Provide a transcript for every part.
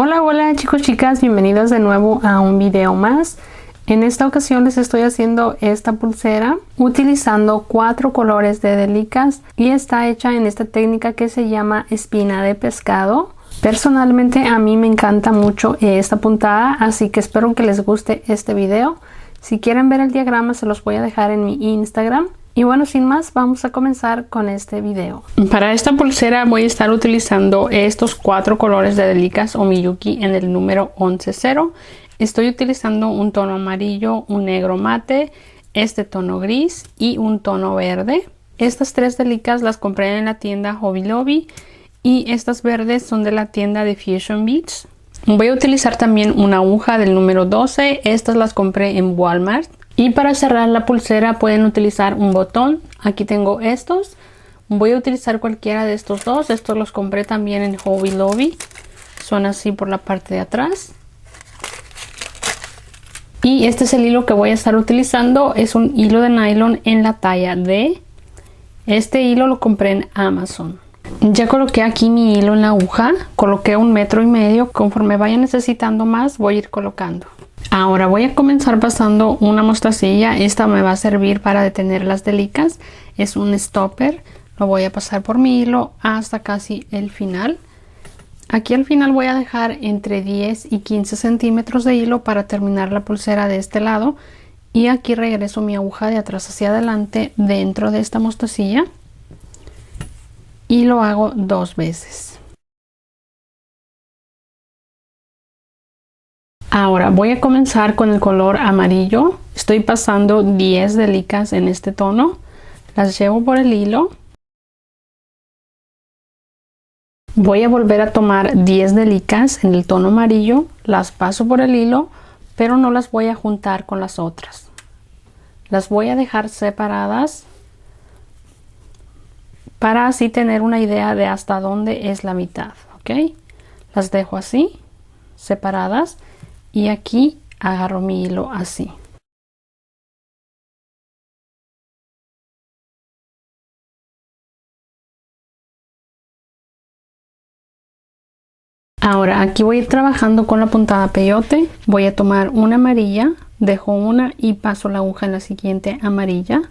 Hola, hola chicos, chicas, bienvenidos de nuevo a un video más. En esta ocasión les estoy haciendo esta pulsera utilizando 4 colores de Delicas y está hecha en esta técnica que se llama espina de pescado. Personalmente a mí me encanta mucho esta puntada, así que espero que les guste este video. Si quieren ver el diagrama se los voy a dejar en mi Instagram. Y bueno, sin más, vamos a comenzar con este video. Para esta pulsera voy a estar utilizando estos 4 colores de Delicas o Miyuki en el número 110. Estoy utilizando un tono amarillo, un negro mate, este tono gris y un tono verde. Estas 3 Delicas las compré en la tienda Hobby Lobby y estas verdes son de la tienda de Fusion Beats. Voy a utilizar también una aguja del número 12. Estas las compré en Walmart. Y para cerrar la pulsera pueden utilizar un botón. Aquí tengo estos. Voy a utilizar cualquiera de estos dos. Estos los compré también en Hobby Lobby. Son así por la parte de atrás. Y este es el hilo que voy a estar utilizando. Es un hilo de nylon en la talla D. Este hilo lo compré en Amazon. Ya coloqué aquí mi hilo en la aguja. Coloqué 1,5 metros. Conforme vaya necesitando más voy a ir colocando. Ahora voy a comenzar pasando una mostacilla. Esta me va a servir para detener las Delicas. Es un stopper. Lo voy a pasar por mi hilo hasta casi el final. Aquí al final voy a dejar entre 10 y 15 centímetros de hilo para terminar la pulsera de este lado. Y aquí regreso mi aguja de atrás hacia adelante dentro de esta mostacilla. Y lo hago 2 veces. Ahora voy a comenzar con el color amarillo. Estoy pasando 10 Delicas en este tono. Las llevo por el hilo. Voy a volver a tomar 10 Delicas en el tono amarillo. Las paso por el hilo, pero no las voy a juntar con las otras. Las voy a dejar separadas para así tener una idea de hasta dónde es la mitad. ¿Ok? Las dejo así, separadas. Y aquí agarro mi hilo así. Ahora aquí voy a ir trabajando con la puntada peyote. Voy a tomar una amarilla, dejo una y paso la aguja en la siguiente amarilla.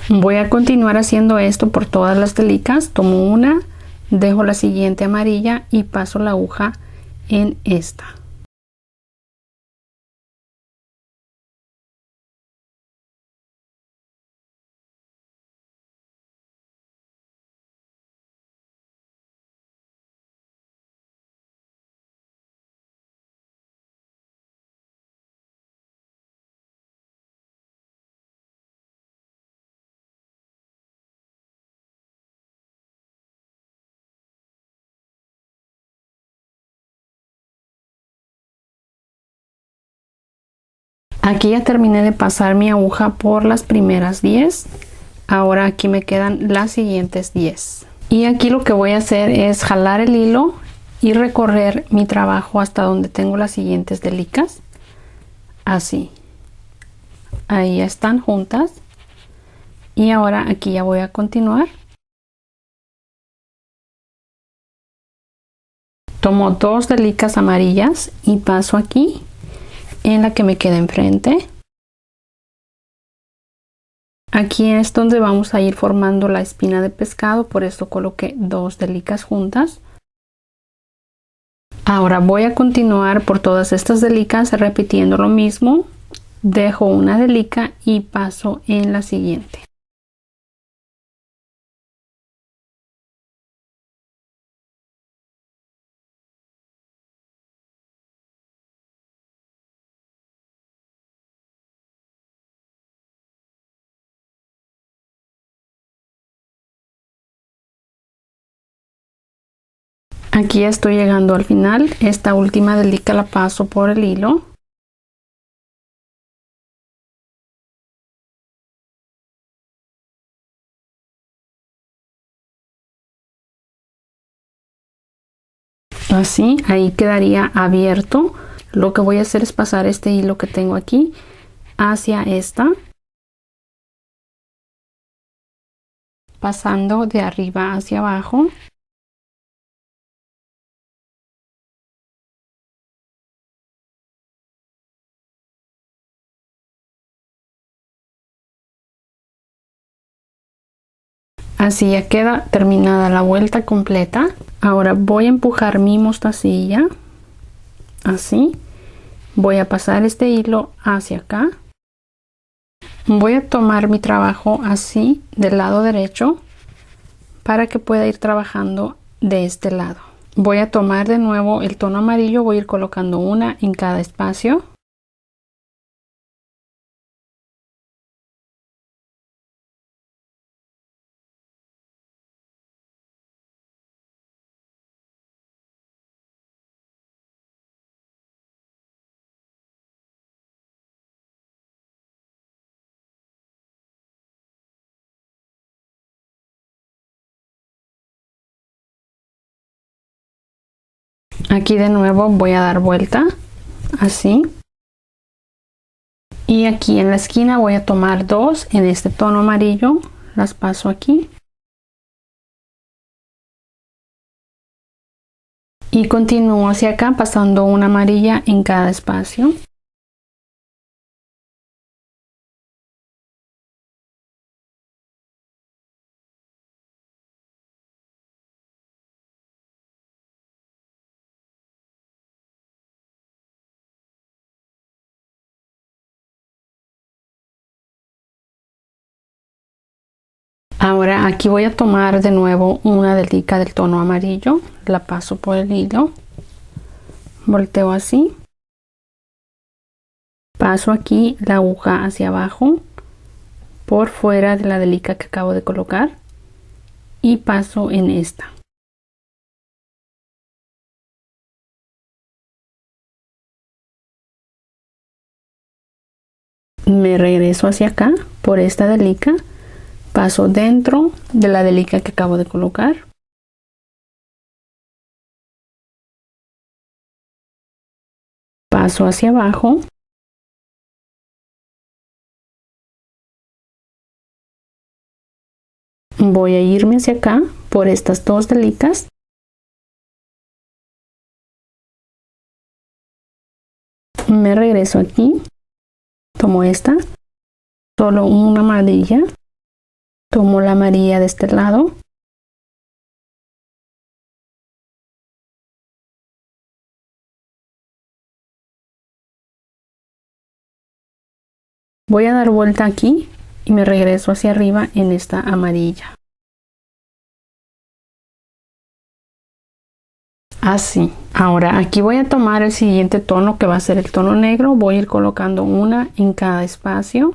Voy a continuar haciendo esto por todas las Delicas. Tomo una, dejo la siguiente amarilla y paso la aguja en esta. Aquí ya terminé de pasar mi aguja por las primeras 10. Ahora aquí me quedan las siguientes 10. Y aquí lo que voy a hacer es jalar el hilo y recorrer mi trabajo hasta donde tengo las siguientes Delicas. Así. Ahí ya están juntas. Y ahora aquí ya voy a continuar. Tomo 2 Delicas amarillas y paso aquí en la que me queda enfrente. Aquí es donde vamos a ir formando la espina de pescado, por eso coloqué 2 Delicas juntas. Ahora voy a continuar por todas estas Delicas repitiendo lo mismo. Dejo una Delica y paso en la siguiente. Aquí estoy llegando al final. Esta última Delica la paso por el hilo. Así, ahí quedaría abierto lo que voy a hacer es pasar este hilo que tengo aquí hacia esta, pasando de arriba hacia abajo. Así ya queda terminada la vuelta completa. Ahora voy a empujar mi mostacilla así. Voy a pasar este hilo hacia acá. Voy a tomar mi trabajo así del lado derecho para que pueda ir trabajando de este lado. Voy a tomar de nuevo el tono amarillo, voy a ir colocando una en cada espacio. Aquí de nuevo voy a dar vuelta así. Y aquí en la esquina voy a tomar dos en este tono amarillo, las paso aquí. Y continúo hacia acá pasando una amarilla en cada espacio. Ahora aquí voy a tomar de nuevo una delica del tono amarillo, la paso por el hilo, volteo así, paso aquí la aguja hacia abajo por fuera de la delica que acabo de colocar y paso en esta. Me regreso hacia acá por esta delica, paso dentro de la delica que acabo de colocar. Paso hacia abajo. Voy a irme hacia acá por estas dos delicas. Me regreso aquí. Tomo esta. Solo una amarilla. Tomo la amarilla de este lado. Voy a dar vuelta aquí y me regreso hacia arriba en esta amarilla. Así. Ahora aquí voy a tomar el siguiente tono que va a ser el tono negro. Voy a ir colocando una en cada espacio.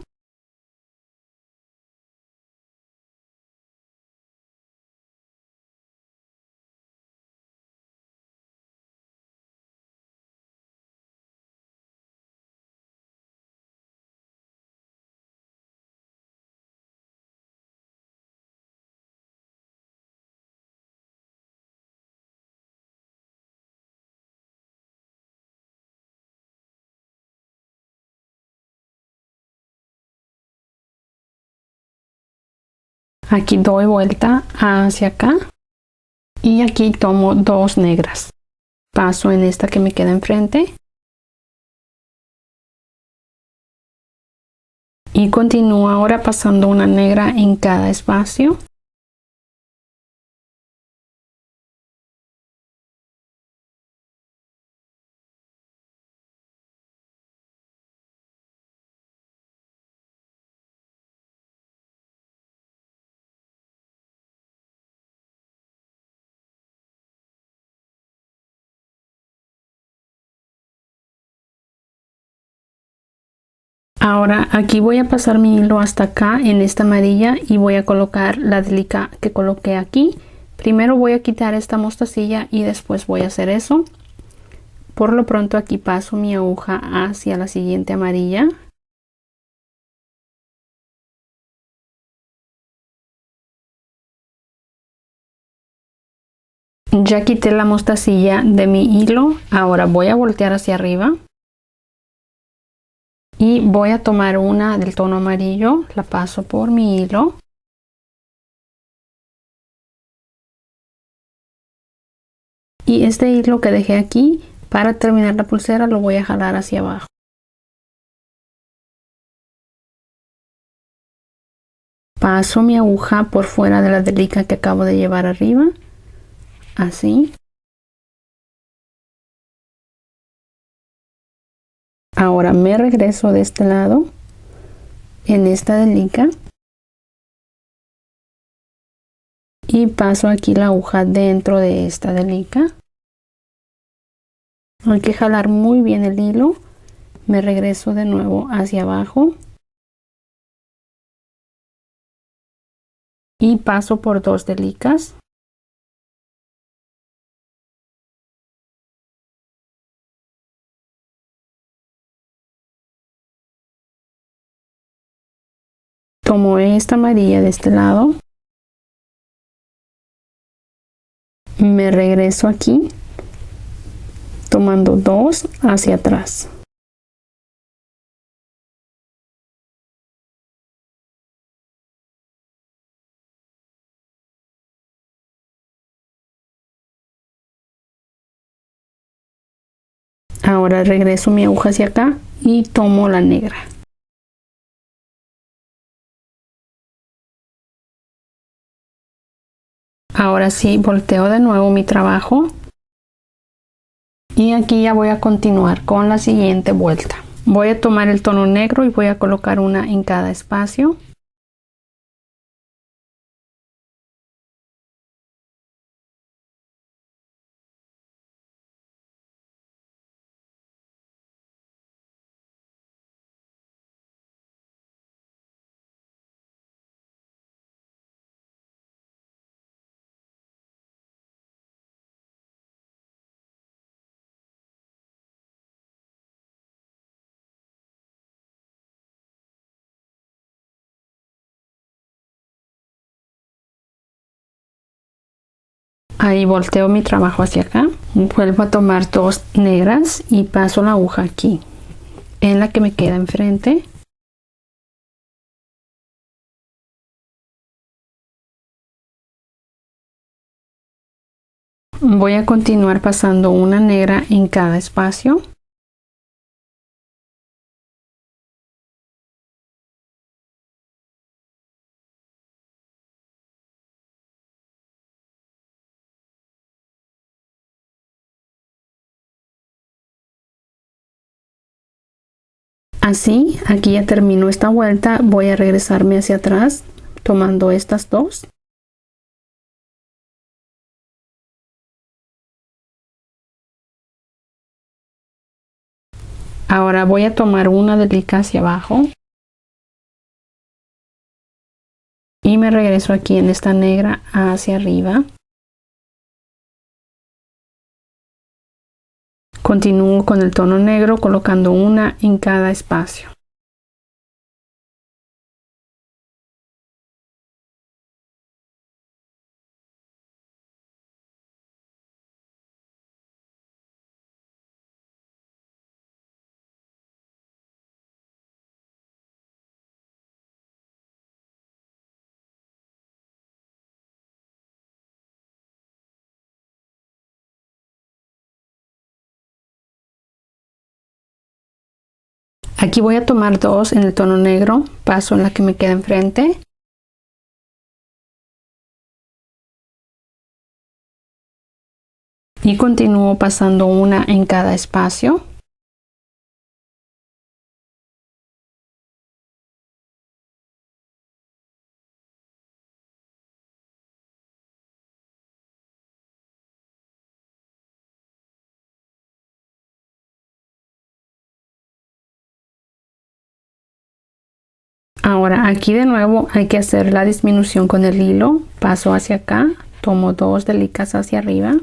Aquí doy vuelta hacia acá y aquí tomo dos negras. Paso en esta que me queda enfrente y continúo ahora pasando una negra en cada espacio. Ahora aquí voy a pasar mi hilo hasta acá en esta amarilla y voy a colocar la delica que coloqué aquí. Primero voy a quitar esta mostacilla y después voy a hacer eso. Por lo pronto aquí paso mi aguja hacia la siguiente amarilla. Ya quité la mostacilla de mi hilo, ahora voy a voltear hacia arriba Y voy a tomar una del tono amarillo, la paso por mi hilo. Y este hilo que dejé aquí para terminar la pulsera lo voy a jalar hacia abajo. Paso mi aguja por fuera de la delica que acabo de llevar arriba, así. Ahora me regreso de este lado en esta delica y paso aquí la aguja dentro de esta delica. Hay que jalar muy bien el hilo. Me regreso de nuevo hacia abajo y paso por 2 delicas. Tomo esta amarilla de este lado, me regreso aquí tomando 2 hacia atrás. Ahora regreso mi aguja hacia acá y tomo la negra. Ahora sí, volteo de nuevo mi trabajo y aquí ya voy a continuar con la siguiente vuelta. Voy a tomar el tono negro y voy a colocar una en cada espacio. Ahí volteo mi trabajo hacia acá, vuelvo a tomar 2 negras y paso la aguja aquí en la que me queda enfrente. Voy a continuar pasando una negra en cada espacio. Así, aquí ya termino esta vuelta, voy a regresarme hacia atrás tomando estas 2. Ahora voy a tomar una delica hacia abajo y me regreso aquí en esta negra hacia arriba. Continúo con el tono negro colocando una en cada espacio. Aquí voy a tomar 2 en el tono negro, paso en la que me queda enfrente. Y continúo pasando una en cada espacio. Ahora aquí de nuevo hay que hacer la disminución con el hilo. Paso hacia acá, tomo 2 delicas hacia arriba.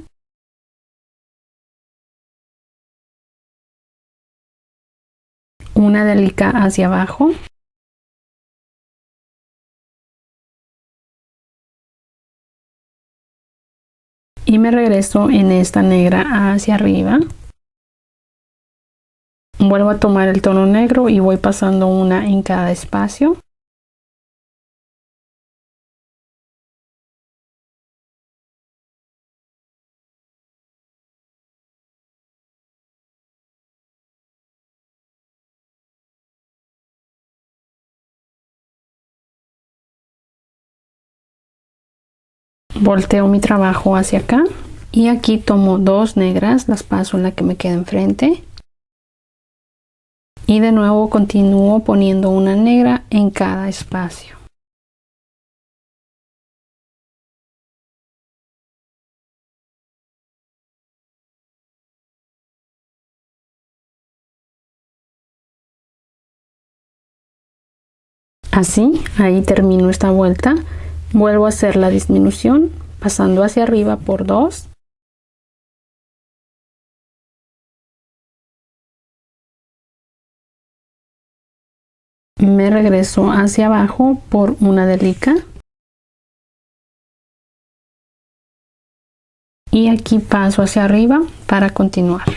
Una delica hacia abajo. Y me regreso en esta negra hacia arriba. Vuelvo a tomar el tono negro y voy pasando una en cada espacio. Volteo mi trabajo hacia acá y aquí tomo dos negras, las paso en la que me queda enfrente y de nuevo continúo poniendo una negra en cada espacio. Así, ahí termino esta vuelta. Vuelvo a hacer la disminución pasando hacia arriba por 2. Me regreso hacia abajo por una delica. Y aquí paso hacia arriba para continuar.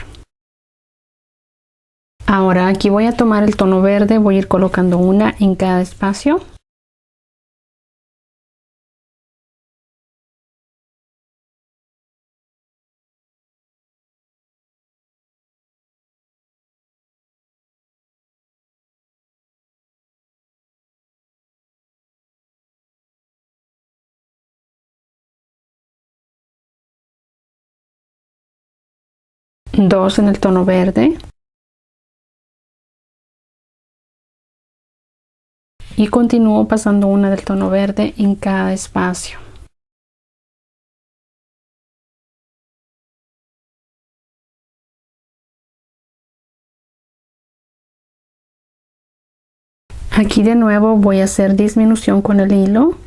Ahora aquí voy a tomar el tono verde, voy a ir colocando una en cada espacio. Dos en el tono verde. Y continúo pasando una del tono verde en cada espacio. Aquí de nuevo voy a hacer disminución con el hilo.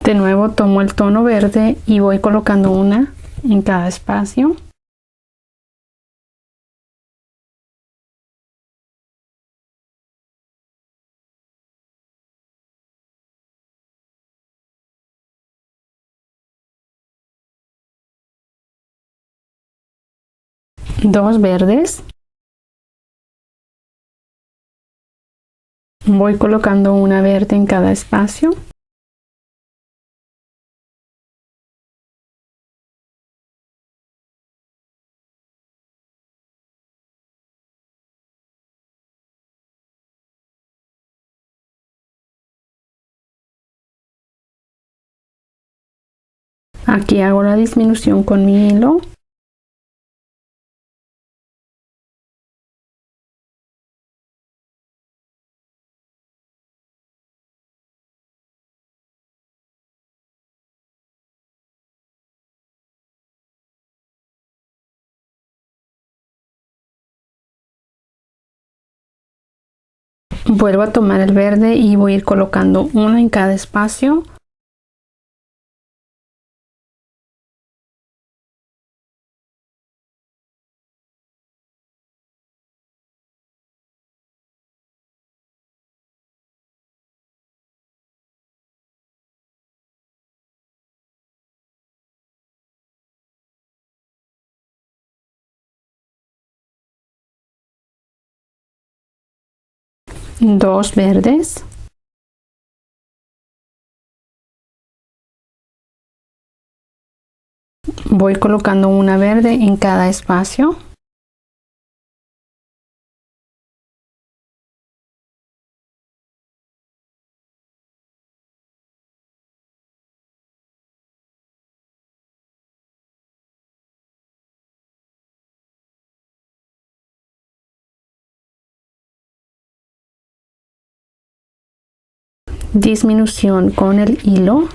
De nuevo tomo el tono verde y voy colocando una en cada espacio. Dos verdes. Voy colocando una verde en cada espacio. Aquí hago la disminución con mi hilo. Vuelvo a tomar el verde y voy a ir colocando una en cada espacio. Dos verdes. Voy colocando una verde en cada espacio. Disminución con el hilo.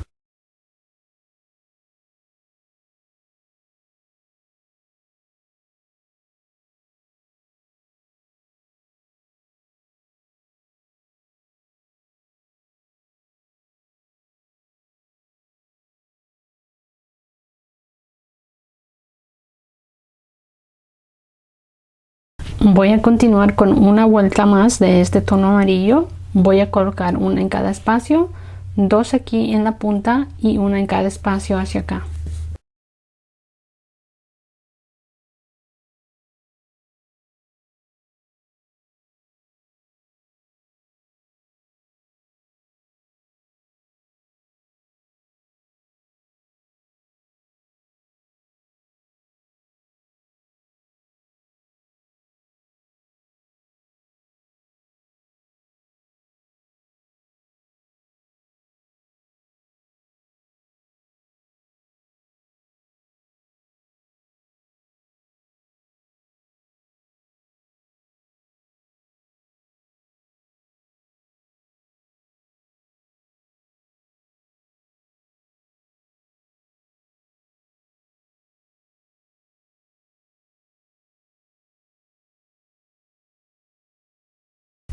Voy a continuar con una vuelta más de este tono amarillo. Voy a colocar una en cada espacio, dos aquí en la punta y una en cada espacio hacia acá.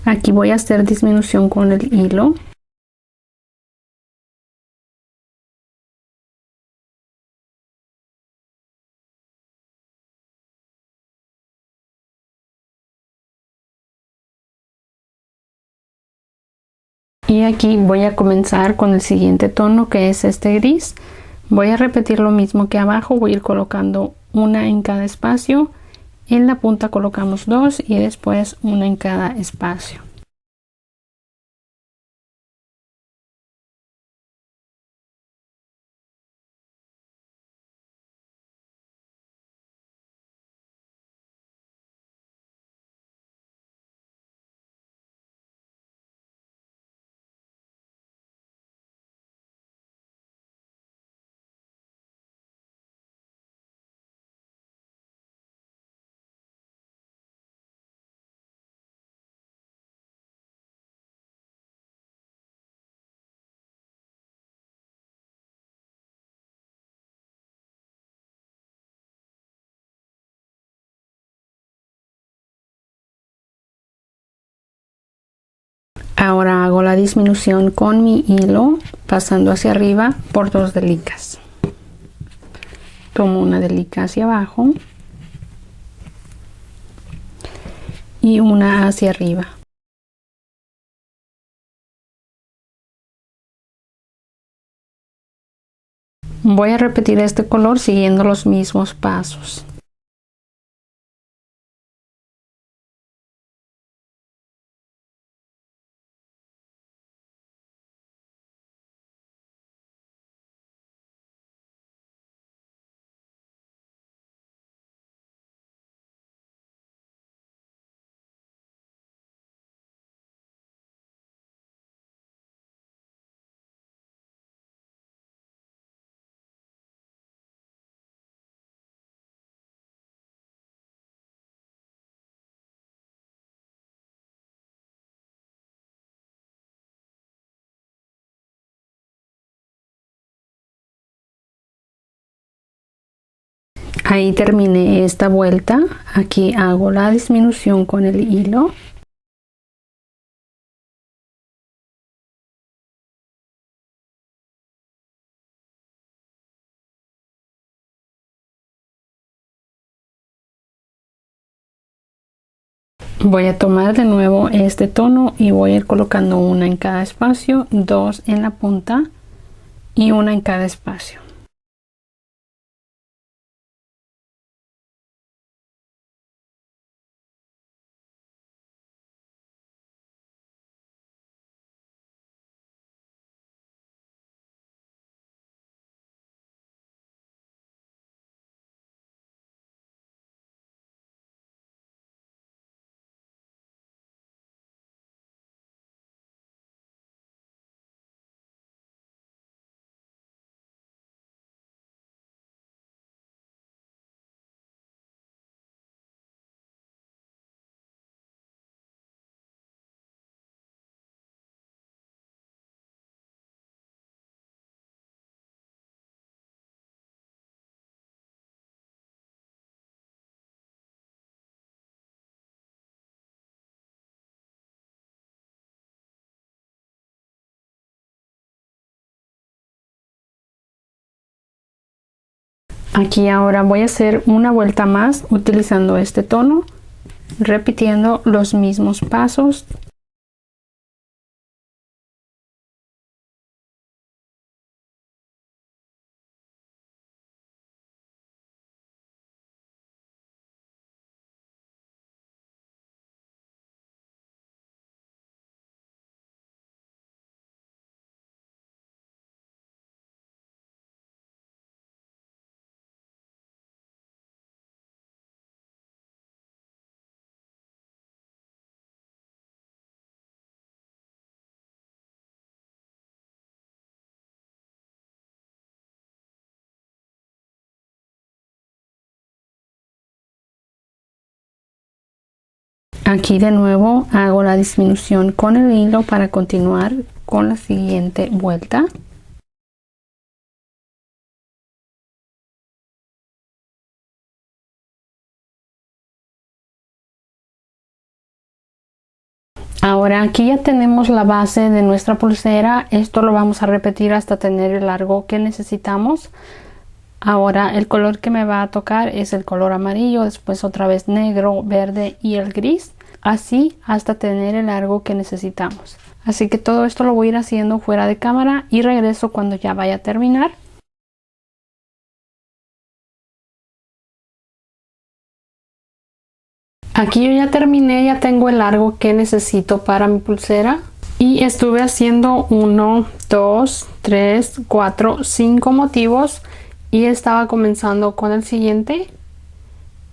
Aquí voy a hacer disminución con el hilo. Y aquí voy a comenzar con el siguiente tono, que es este gris. Voy a repetir lo mismo que abajo, voy a ir colocando una en cada espacio. En la punta colocamos dos y después una en cada espacio. Ahora hago la disminución con mi hilo pasando hacia arriba por dos delicas. Tomo una delica hacia abajo y una hacia arriba. Voy a repetir este color siguiendo los mismos pasos. Ahí terminé esta vuelta. Aquí hago la disminución con el hilo. Voy a tomar de nuevo este tono y voy a ir colocando una en cada espacio, dos en la punta y una en cada espacio. Aquí ahora voy a hacer una vuelta más utilizando este tono repitiendo los mismos pasos. Aquí de nuevo hago la disminución con el hilo para continuar con la siguiente vuelta. Ahora aquí ya tenemos la base de nuestra pulsera. Esto lo vamos a repetir hasta tener el largo que necesitamos. Ahora el color que me va a tocar es el color amarillo, después otra vez negro, verde y el gris, así hasta tener el largo que necesitamos. Así que todo esto lo voy a ir haciendo fuera de cámara y regreso cuando ya vaya a terminar. Aquí yo ya terminé, ya tengo el largo que necesito para mi pulsera y estuve haciendo 1, 2, 3, 4, 5 motivos y estaba comenzando con el siguiente.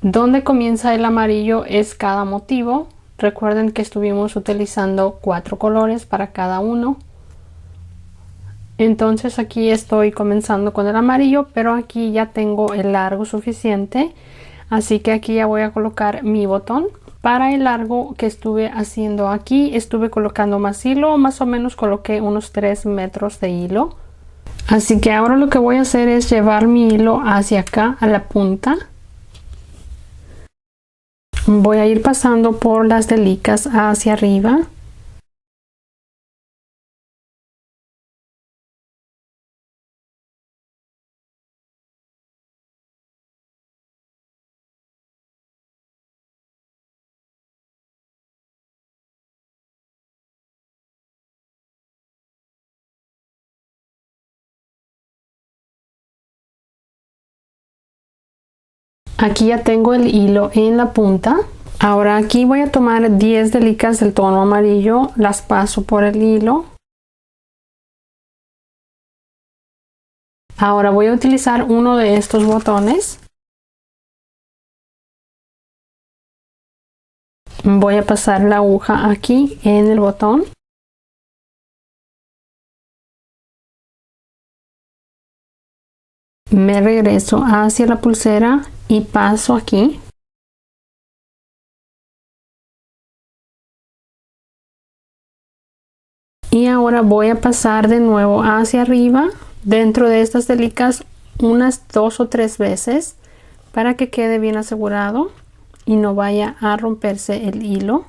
Donde comienza el amarillo es cada motivo. Recuerden que estuvimos utilizando 4 colores para cada uno. Entonces aquí estoy comenzando con el amarillo, pero aquí ya tengo el largo suficiente. Así que aquí ya voy a colocar mi botón. Para el largo que estuve haciendo aquí, estuve colocando más hilo, más o menos coloqué unos 3 metros de hilo. Así que ahora lo que voy a hacer es llevar mi hilo hacia acá, a la punta. Voy a ir pasando por las delicas hacia arriba. Aquí ya tengo el hilo en la punta. Ahora aquí voy a tomar 10 delicas del tono amarillo, las paso por el hilo. Ahora voy a utilizar uno de estos botones. Voy a pasar la aguja aquí en el botón. Me regreso hacia la pulsera y paso aquí. Y ahora voy a pasar de nuevo hacia arriba dentro de estas delicas unas 2 o 3 veces para que quede bien asegurado y no vaya a romperse el hilo.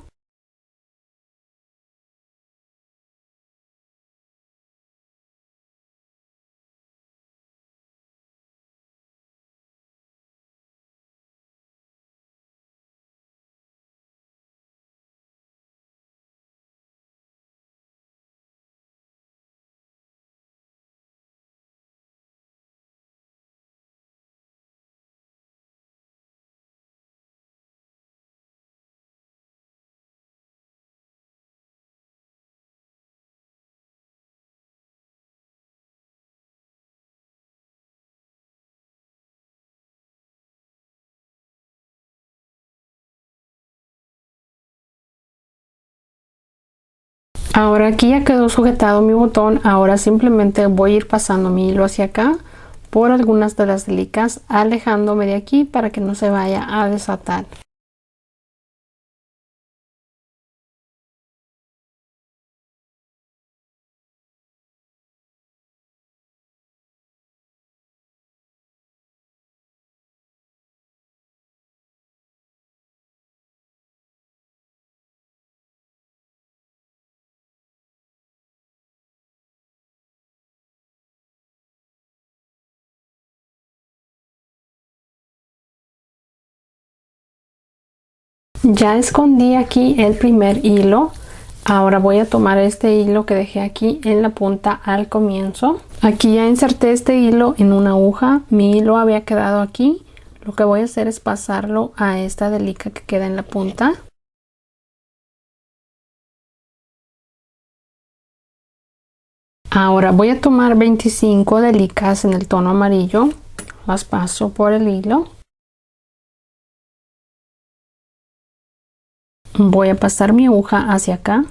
Ahora aquí ya quedó sujetado mi botón. Ahora simplemente voy a ir pasando mi hilo hacia acá por algunas de las delicas, alejándome de aquí para que no se vaya a desatar. Ya escondí aquí el primer hilo. Ahora voy a tomar este hilo que dejé aquí en la punta al comienzo. Aquí ya inserté este hilo en una aguja. Mi hilo había quedado aquí. Lo que voy a hacer es pasarlo a esta delica que queda en la punta. Ahora voy a tomar 25 delicas en el tono amarillo. Las paso por el hilo. Voy a pasar mi aguja hacia acá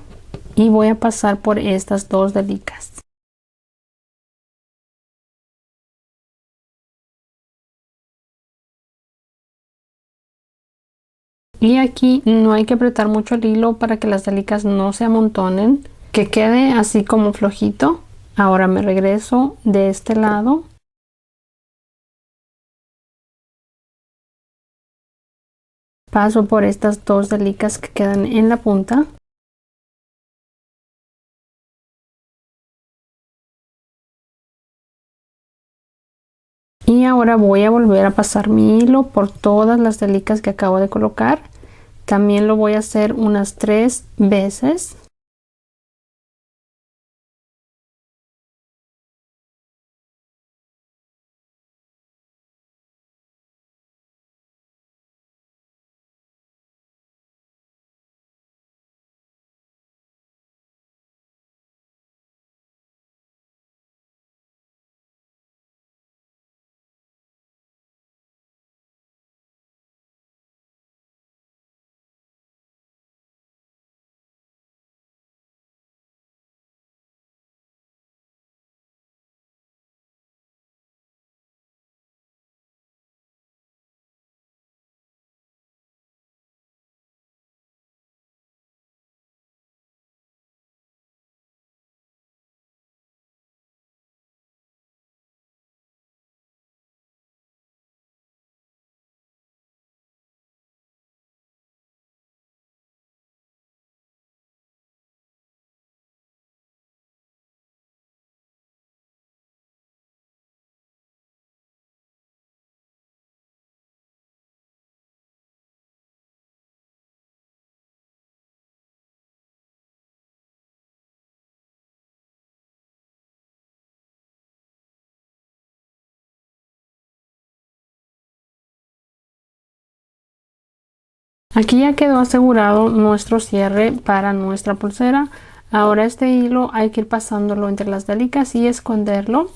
y voy a pasar por estas dos delicas. Y aquí no hay que apretar mucho el hilo para que las delicas no se amontonen, que quede así como flojito. Ahora me regreso de este lado. Paso por estas dos delicas que quedan en la punta. Y ahora voy a volver a pasar mi hilo por todas las delicas que acabo de colocar. También lo voy a hacer unas 3 veces. Aquí ya quedó asegurado nuestro cierre para nuestra pulsera. Ahora este hilo hay que ir pasándolo entre las delicas y esconderlo.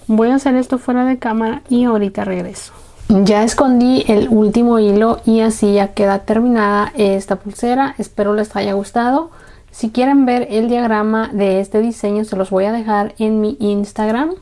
Voy a hacer esto fuera de cámara y ahorita regreso. Ya escondí el último hilo y así ya queda terminada esta pulsera. Espero les haya gustado. Si quieren ver el diagrama de este diseño se los voy a dejar en mi Instagram.